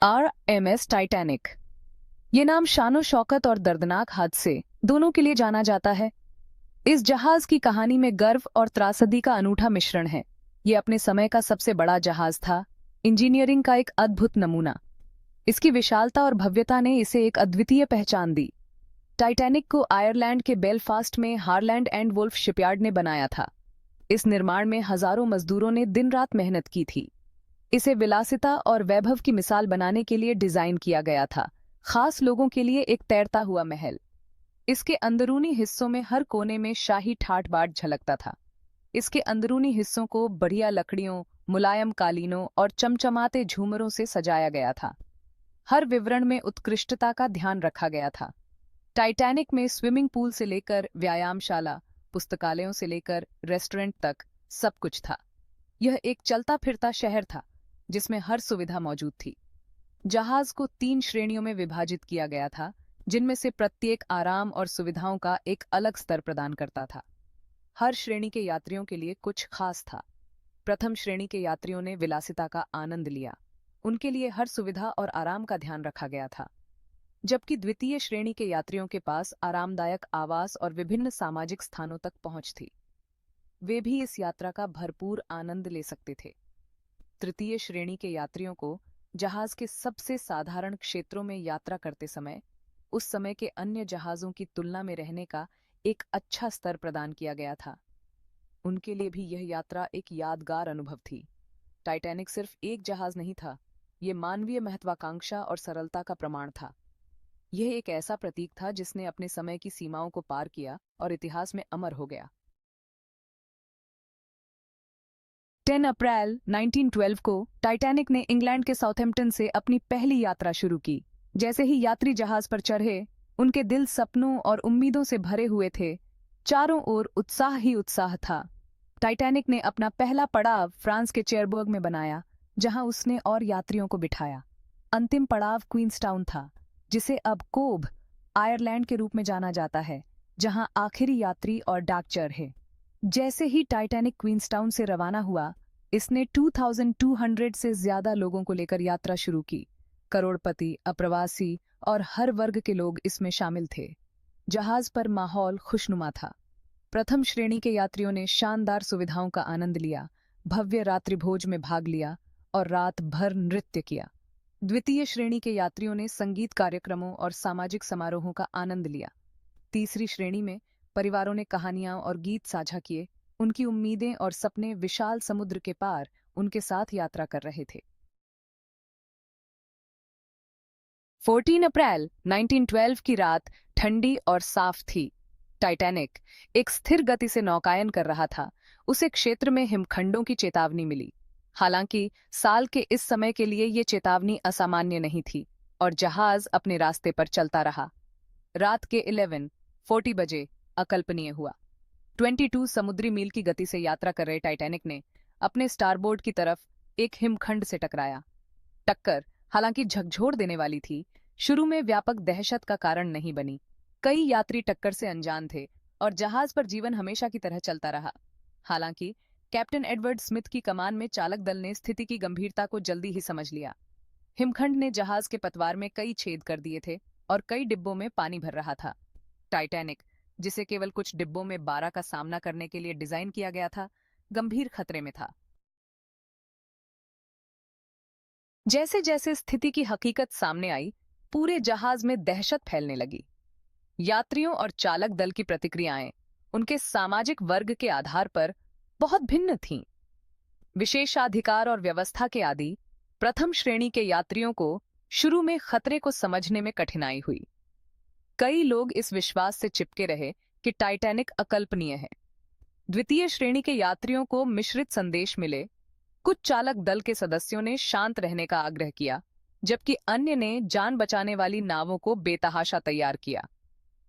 RMS Titanic. ये नाम शानो शौकत और दर्दनाक हादसे दोनों के लिए जाना जाता है। इस जहाज की कहानी में गर्व और त्रासदी का अनूठा मिश्रण है। ये अपने समय का सबसे बड़ा जहाज था, इंजीनियरिंग का एक अद्भुत नमूना। इसकी विशालता और भव्यता ने इसे एक अद्वितीय पहचान दी। टाइटैनिक को आयरलैंड के बेलफास्ट में हारलैंड एंड वुल्फ शिपयार्ड ने बनाया था। इस निर्माण में हजारों मजदूरों ने दिन रात मेहनत की थी। इसे विलासिता और वैभव की मिसाल बनाने के लिए डिजाइन किया गया था, खास लोगों के लिए एक तैरता हुआ महल। इसके अंदरूनी हिस्सों में हर कोने में शाही ठाठ बाट झलकता था। इसके अंदरूनी हिस्सों को बढ़िया लकड़ियों, मुलायम कालीनों और चमचमाते झूमरों से सजाया गया था। हर विवरण में उत्कृष्टता का ध्यान रखा गया था। टाइटैनिक में स्विमिंग पूल से लेकर व्यायामशाला, पुस्तकालयों से लेकर रेस्टोरेंट तक सब कुछ था। यह एक चलता फिरता शहर था जिसमें हर सुविधा मौजूद थी। जहाज को 3 श्रेणियों में विभाजित किया गया था, जिनमें से प्रत्येक आराम और सुविधाओं का एक अलग स्तर प्रदान करता था। हर श्रेणी के यात्रियों के लिए कुछ खास था। प्रथम श्रेणी के यात्रियों ने विलासिता का आनंद लिया। उनके लिए हर सुविधा और आराम का ध्यान रखा गया था। जबकि द्वितीय श्रेणी के यात्रियों के पास आरामदायक आवास और विभिन्न सामाजिक स्थानों तक पहुंच थी। वे भी इस यात्रा का भरपूर आनंद ले सकते थे। तृतीय श्रेणी के यात्रियों को जहाज के सबसे साधारण क्षेत्रों में यात्रा करते समय उस समय के अन्य जहाजों की तुलना में रहने का एक अच्छा स्तर प्रदान किया गया था। उनके लिए भी यह यात्रा एक यादगार अनुभव थी। टाइटैनिक सिर्फ एक जहाज नहीं था, ये मानवीय महत्वाकांक्षा और सरलता का प्रमाण था। यह एक ऐसा प्रतीक था जिसने अपने समय की सीमाओं को पार किया और इतिहास में अमर हो गया। 10 अप्रैल 1912 को टाइटैनिक ने इंग्लैंड के साउथहैम्पटन से अपनी पहली यात्रा शुरू की। जैसे ही यात्री जहाज पर चढ़े, उनके दिल सपनों और उम्मीदों से भरे हुए थे। चारों ओर उत्साह ही उत्साह था। टाइटैनिक ने अपना पहला पड़ाव फ्रांस के चेरबर्ग में बनाया, जहां उसने और यात्रियों को बिठाया। अंतिम पड़ाव क्वींसटाउन था, जिसे अब कोब, आयरलैंड के रूप में जाना जाता है, जहां आखिरी यात्री और डाक चरहे। जैसे ही टाइटैनिक क्वींसटाउन से रवाना हुआ, इसने 2200 से ज्यादा लोगों को लेकर यात्रा शुरू की। करोड़पति, अप्रवासी और हर वर्ग के लोग इसमें शामिल थे। जहाज पर माहौल खुशनुमा था। प्रथम श्रेणी के यात्रियों ने शानदार सुविधाओं का आनंद लिया, भव्य रात्रिभोज में भाग लिया और रात भर नृत्य किया। द्वितीय श्रेणी के यात्रियों ने संगीत कार्यक्रमों और सामाजिक समारोहों का आनंद लिया। तीसरी श्रेणी में परिवारों ने कहानियां और गीत साझा किए। उनकी उम्मीदें और सपने विशाल समुद्र के पार उनके साथ यात्रा कर रहे थे। 14 अप्रैल 1912 की रात ठंडी और साफ थी। टाइटैनिक एक स्थिर गति से नौकायन कर रहा था। उसे क्षेत्र में हिमखंडों की चेतावनी मिली। हालांकि साल के इस समय के लिए ये चेतावनी असामान्य नहीं थी और जहाज अपने रास्ते पर चलता रहा। रात के 11:40 बजे अकल्पनीय हुआ। 22 समुद्री मील की गति से यात्रा कर रहे टाइटैनिक ने अपने स्टारबोर्ड की तरफ एक हिमखंड से टकराया। टक्कर, हालांकि झकझोर देने वाली थी, शुरू में व्यापक दहशत का कारण नहीं बनी। कई यात्री टक्कर से अनजान थे और जहाज पर जीवन हमेशा की तरह चलता रहा। हालांकि कैप्टन एडवर्ड स्मिथ की कमान में चालक दल ने स्थिति की गंभीरता को जल्दी ही समझ लिया। हिमखंड ने जहाज के पतवार में कई छेद कर दिए थे और कई डिब्बों में पानी भर रहा था। टाइटैनिक, जिसे केवल कुछ डिब्बों में 12 का सामना करने के लिए डिजाइन किया गया था, गंभीर खतरे में था। जैसे जैसे स्थिति की हकीकत सामने आई, पूरे जहाज में दहशत फैलने लगी। यात्रियों और चालक दल की प्रतिक्रियाएं उनके सामाजिक वर्ग के आधार पर बहुत भिन्न थीं। विशेषाधिकार और व्यवस्था के आदी प्रथम श्रेणी के यात्रियों को शुरू में खतरे को समझने में कठिनाई हुई। कई लोग इस विश्वास से चिपके रहे कि टाइटैनिक अकल्पनीय है। द्वितीय श्रेणी के यात्रियों को मिश्रित संदेश मिले। कुछ चालक दल के सदस्यों ने शांत रहने का आग्रह किया, जबकि अन्य ने जान बचाने वाली नावों को बेतहाशा तैयार किया।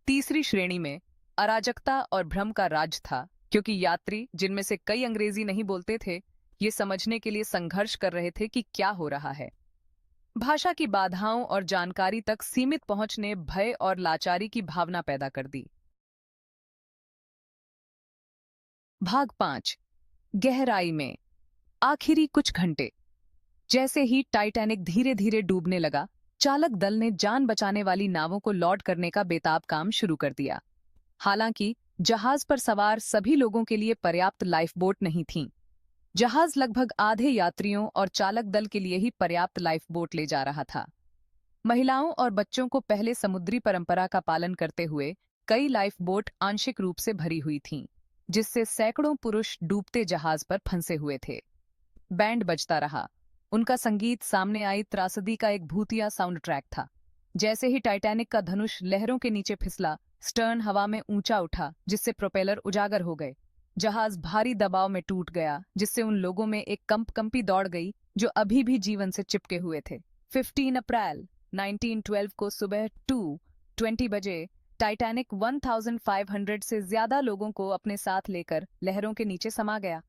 तीसरी श्रेणी में अराजकता और भ्रम का राज था, क्योंकि यात्री, जिनमें से कई अंग्रेजी नहीं बोलते थे, ये समझने के लिए संघर्ष कर रहे थे कि क्या हो रहा है। भाषा की बाधाओं और जानकारी तक सीमित पहुंच ने भय और लाचारी की भावना पैदा कर दी। भाग 5, गहराई में। आखिरी कुछ घंटे। जैसे ही टाइटैनिक धीरे धीरे डूबने लगा, चालक दल ने जान बचाने वाली नावों को लॉड करने का बेताब काम शुरू कर दिया। हालांकि जहाज पर सवार सभी लोगों के लिए पर्याप्त लाइफ बोट नहीं थीं। जहाज लगभग आधे यात्रियों और चालक दल के लिए ही पर्याप्त लाइफ बोट ले जा रहा था। महिलाओं और बच्चों को पहले समुद्री परंपरा का पालन करते हुए कई लाइफ बोट आंशिक रूप से भरी हुई थीं, जिससे सैकड़ों पुरुष डूबते जहाज पर फंसे हुए थे। बैंड बजता रहा। उनका संगीत सामने आई त्रासदी का एक भूतिया साउंड ट्रैक था। जैसे ही टाइटैनिक का धनुष लहरों के नीचे फिसला, स्टर्न हवा में ऊंचा उठा, जिससे प्रोपेलर उजागर हो गए। जहाज भारी दबाव में टूट गया, जिससे उन लोगों में एक कंपकंपी दौड़ गई जो अभी भी जीवन से चिपके हुए थे। 15 अप्रैल 1912 को सुबह 2:20 बजे टाइटैनिक 1500 से ज्यादा लोगों को अपने साथ लेकर लहरों के नीचे समा गया।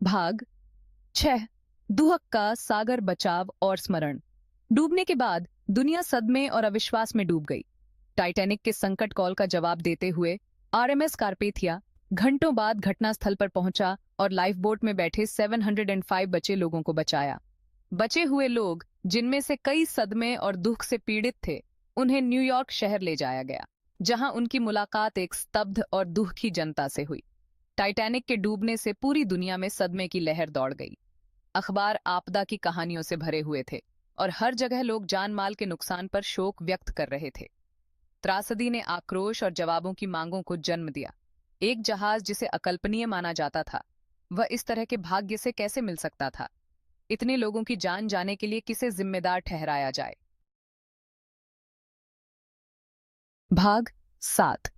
भाग 6। दुहक का सागर बचाव और स्मरण। डूबने के बाद दुनिया सदमे और अविश्वास में डूब गई। टाइटैनिक के संकट कॉल का जवाब देते हुए आरएमएस कारपेथिया घंटों बाद घटनास्थल पर पहुंचा और लाइफ बोट में बैठे 705 बचे लोगों को बचाया। बचे हुए लोग, जिनमें से कई सदमे और दुख से पीड़ित थे, उन्हें न्यूयॉर्क शहर ले जाया गया, जहां उनकी मुलाकात एक स्तब्ध और दुखी जनता से हुई। टाइटैनिक के डूबने से पूरी दुनिया में सदमे की लहर दौड़ गई। अखबार आपदा की कहानियों से भरे हुए थे और हर जगह लोग जान माल के नुकसान पर शोक व्यक्त कर रहे थे। त्रासदी ने आक्रोश और जवाबों की मांगों को जन्म दिया। एक जहाज जिसे अकल्पनीय माना जाता था, वह इस तरह के भाग्य से कैसे मिल सकता था? इतने लोगों की जान जाने के लिए किसे जिम्मेदार ठहराया जाए? भाग 7।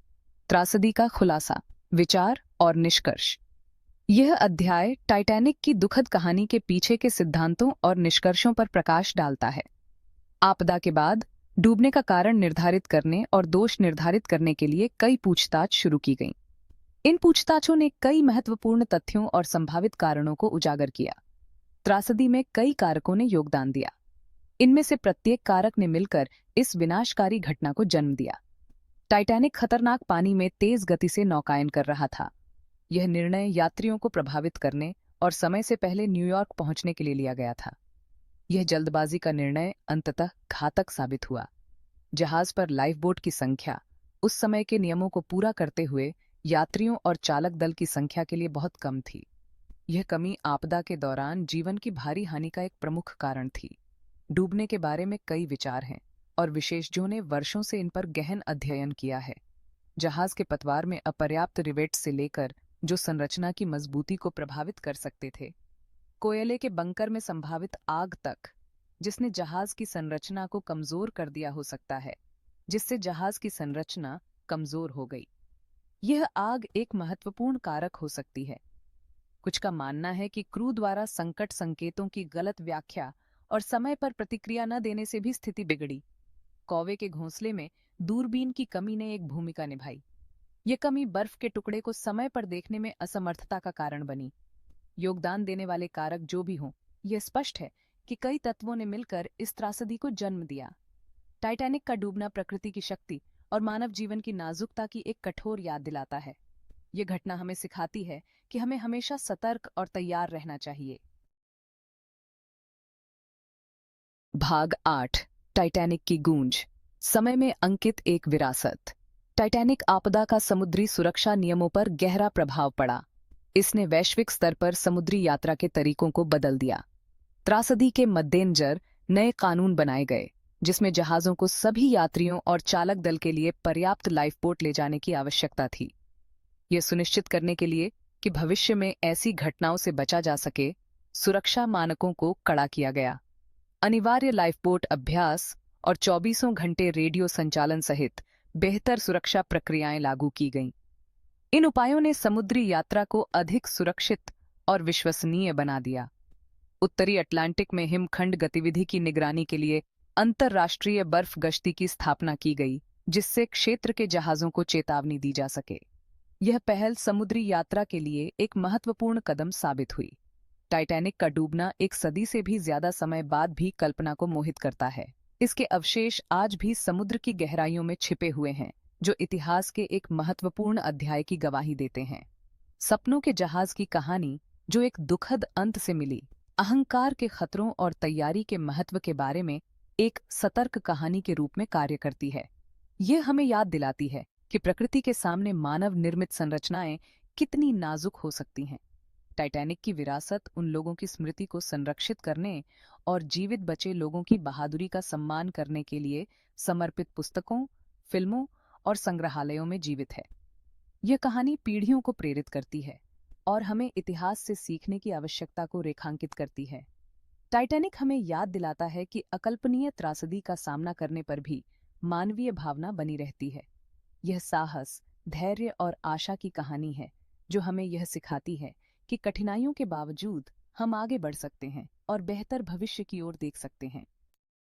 त्रासदी का खुलासा, विचार और निष्कर्ष। यह अध्याय टाइटैनिक की दुखद कहानी के पीछे के सिद्धांतों और निष्कर्षों पर प्रकाश डालता है। आपदा के बाद डूबने का कारण निर्धारित करने और दोष निर्धारित करने के लिए कई पूछताछ शुरू की गईं। इन पूछताछों ने कई महत्वपूर्ण तथ्यों और संभावित कारणों को उजागर किया। त्रासदी में कई कारकों ने योगदान दिया। इनमें से प्रत्येक कारक ने मिलकर इस विनाशकारी घटना को जन्म दिया। टाइटैनिक खतरनाक पानी में तेज गति से नौकायन कर रहा था। यह निर्णय यात्रियों को प्रभावित करने और समय से पहले न्यूयॉर्क पहुंचने के लिए लिया गया था। यह जल्दबाजी का निर्णय अंततः घातक साबित हुआ। जहाज पर लाइफ बोट की संख्या उस समय के नियमों को पूरा करते हुए यात्रियों और चालक दल की संख्या के लिए बहुत कम थी। यह कमी आपदा के दौरान जीवन की भारी हानि का एक प्रमुख कारण थी। डूबने के बारे में कई विचार हैं और विशेषज्ञों ने वर्षों से इन पर गहन अध्ययन किया है। जहाज के पतवार में अपर्याप्त रिवेट से लेकर जो संरचना की मजबूती को प्रभावित कर सकते थे, कोयले के बंकर में संभावित आग तक, जिसने जहाज की संरचना को कमजोर कर दिया हो सकता है, जिससे जहाज की संरचना कमजोर हो गई। यह आग एक महत्वपूर्ण कारक हो सकती है। कुछ का मानना है कि क्रू द्वारा संकट संकेतों की गलत व्याख्या और समय पर प्रतिक्रिया न देने से भी स्थिति बिगड़ी। कौवे के घोंसले में दूरबीन की कमी ने एक भूमिका निभाई। यह कमी बर्फ के टुकड़े को समय पर देखने में असमर्थता का कारण बनी। योगदान देने वाले कारक जो भी हों, यह स्पष्ट है कि कई तत्वों ने मिलकर इस त्रासदी को जन्म दिया। टाइटैनिक का डूबना प्रकृति की शक्ति और मानव जीवन की नाजुकता की एक कठोर याद दिलाता है। यह घटना हमें सिखाती है कि हमें हमेशा सतर्क और तैयार रहना चाहिए। भाग 8। टाइटैनिक की गूंज, समय में अंकित एक विरासत। टाइटैनिक आपदा का समुद्री सुरक्षा नियमों पर गहरा प्रभाव पड़ा। इसने वैश्विक स्तर पर समुद्री यात्रा के तरीकों को बदल दिया। त्रासदी के मद्देनजर नए कानून बनाए गए, जिसमें जहाजों को सभी यात्रियों और चालक दल के लिए पर्याप्त लाइफ बोट ले जाने की आवश्यकता थी। यह सुनिश्चित करने के लिए कि भविष्य में ऐसी घटनाओं से बचा जा सके, सुरक्षा मानकों को कड़ा किया गया। अनिवार्य लाइफ बोट अभ्यास और 24 घंटे रेडियो संचालन सहित बेहतर सुरक्षा प्रक्रियाएं लागू की गईं। इन उपायों ने समुद्री यात्रा को अधिक सुरक्षित और विश्वसनीय बना दिया। उत्तरी अटलांटिक में हिमखंड गतिविधि की निगरानी के लिए अंतर्राष्ट्रीय बर्फ गश्ती की स्थापना की गई, जिससे क्षेत्र के जहाजों को चेतावनी दी जा सके। यह पहल समुद्री यात्रा के लिए एक महत्वपूर्ण कदम साबित हुई। टाइटैनिक का डूबना एक सदी से भी ज्यादा समय बाद भी कल्पना को मोहित करता है। इसके अवशेष आज भी समुद्र की गहराइयों में छिपे हुए हैं, जो इतिहास के एक महत्वपूर्ण अध्याय की गवाही देते हैं। सपनों के जहाज की कहानी, जो एक दुखद अंत से मिली, अहंकार के खतरों और तैयारी के महत्व के बारे में एक सतर्क कहानी के रूप में कार्य करती है। यह हमें याद दिलाती है कि प्रकृति के सामने मानव निर्मित संरचनाएं कितनी नाजुक हो सकती हैं। टाइटैनिक की विरासत उन लोगों की स्मृति को संरक्षित करने और जीवित बचे लोगों की बहादुरी का सम्मान करने के लिए समर्पित पुस्तकों, फिल्मों और संग्रहालयों में जीवित है। यह कहानी पीढ़ियों को प्रेरित करती है और हमें इतिहास से सीखने की आवश्यकता को रेखांकित करती है। टाइटैनिक हमें याद दिलाता है कि अकल्पनीय त्रासदी का सामना करने पर भी मानवीय भावना बनी रहती है। यह साहस, धैर्य और आशा की कहानी है जो हमें यह सिखाती है कि कठिनाइयों के बावजूद हम आगे बढ़ सकते हैं और बेहतर भविष्य की ओर देख सकते हैं।